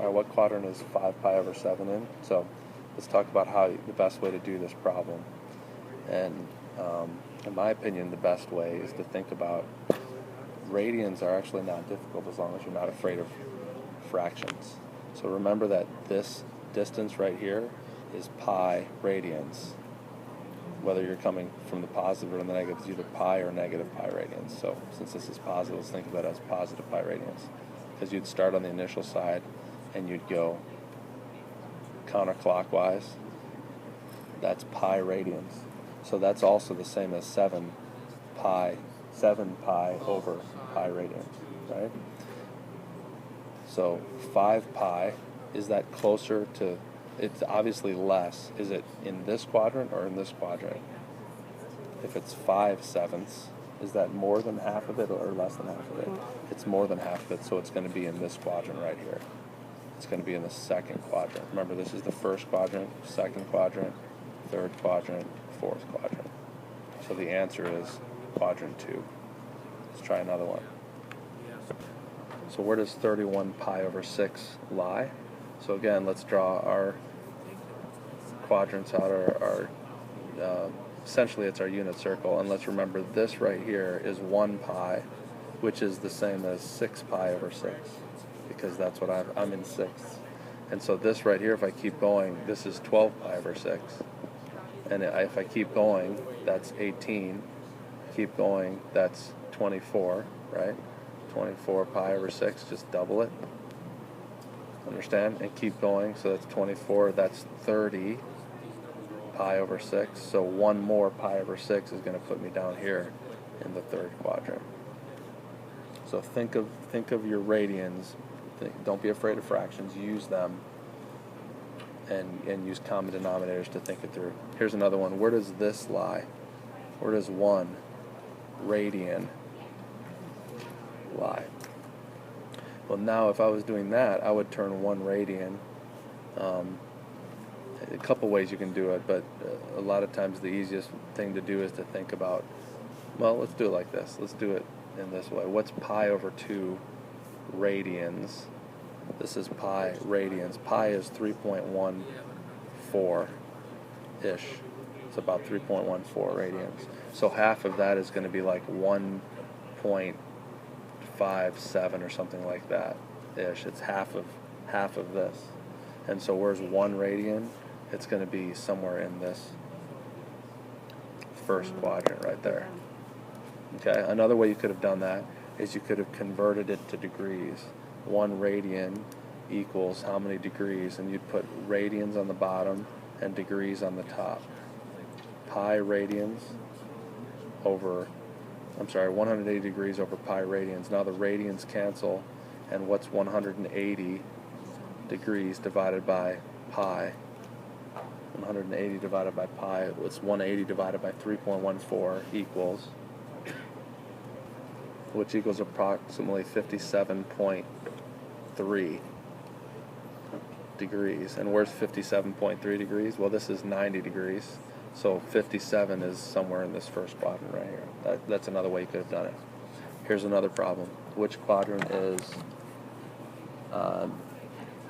All right, what quadrant is 5 pi over 7 in? So let's talk about how the best way to do this problem. And in my opinion, the best way is to think about radians are actually not difficult as long as you're not afraid of fractions. So remember that this distance right here is pi radians. Whether you're coming from the positive or the negative, it's either pi or negative pi radians. So since this is positive, let's think of it as positive pi radians. Because you'd start on the initial side and you'd go counterclockwise. That's pi radians. So that's also the same as 7 pi over pi radians, right? So 5 pi, is that closer to, it's obviously less. Is it in this quadrant or in this quadrant? If it's 5/7, is that more than half of it or less than half of it? It's more than half of it, so it's going to be in this quadrant right here. It's going to be in the second quadrant. Remember, this is the first quadrant, second quadrant, third quadrant, fourth quadrant. So the answer is quadrant 2. Let's try another one. So where does 31 pi over 6 lie? So again, let's draw our quadrants out, essentially it's our unit circle, and let's remember this right here is 1 pi, which is the same as 6 pi over 6, because that's what I'm in sixths. And so this right here, if I keep going, this is 12 pi over 6. And if I keep going, that's 18. Keep going, that's 24, right? 24 pi over 6, just double it. Understand? And keep going, so that's 24, that's 30 pi over 6. So one more pi over 6 is going to put me down here in the third quadrant. So think of your radians. Don't be afraid of fractions. Use them and use common denominators to think it through. Here's another one. Where does this lie? Where does 1 radian lie? Well, now if I was doing that, I would turn 1 radian. A couple ways you can do it, but a lot of times the easiest thing to do is to think about, well, let's do it like this. Let's do it in this way. What's pi over 2 radians? This is pi radians. Pi is 3.14-ish. It's about 3.14 radians. So half of that is going to be like 1.57 or something like that ish. It's half of this. And so where's 1 radian? It's going to be somewhere in this first quadrant right there. Okay, another way you could have done that is you could have converted it to degrees. 1 radian equals how many degrees, and you'd put radians on the bottom and degrees on the top. Pi radians over, 180 degrees over pi radians. Now the radians cancel, and what's 180 degrees divided by pi? 180 divided by pi, what's 180 divided by 3.14 equals, which equals approximately 57.3 degrees. And where's 57.3 degrees? Well, this is 90 degrees. So 57 is somewhere in this first quadrant right here. That's another way you could have done it. Here's another problem. Which quadrant is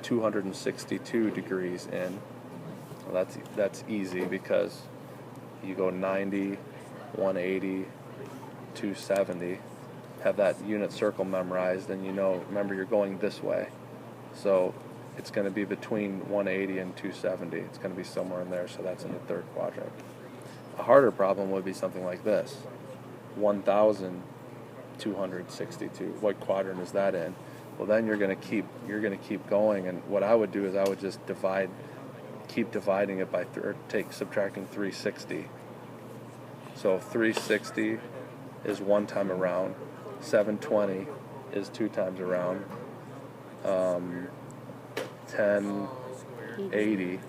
262 degrees in? Well, that's easy because you go 90, 180, 270. Have that unit circle memorized, and remember you're going this way. So it's going to be between 180 and 270. It's going to be somewhere in there, so that's in the third quadrant. A harder problem would be something like this. 1,262. What quadrant is that in? Well, then you're going to keep going, and what I would do is I would just keep dividing it by subtracting 360. So 360 is 1 time around. 720 is 2 times around. 1080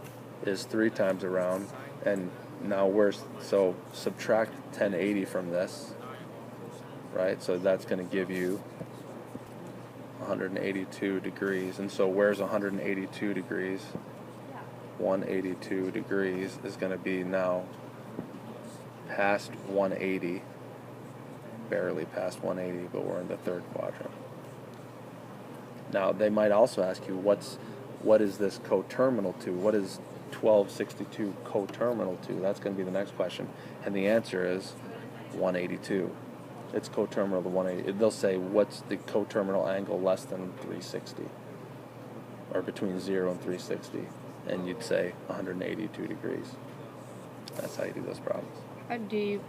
is 3 times around. And now so subtract 1080 from this, right? So that's going to give you 182 degrees. And so where's 182 degrees? 182 degrees is going to be now past 180, barely past 180, but we're in the third quadrant. Now, they might also ask you, what's what is this coterminal to? What is 1262 coterminal to? That's going to be the next question. And the answer is 182. It's coterminal to 180. They'll say, what's the coterminal angle less than 360? Or between 0 and 360. And you'd say 182 degrees. That's how you do those problems. How do you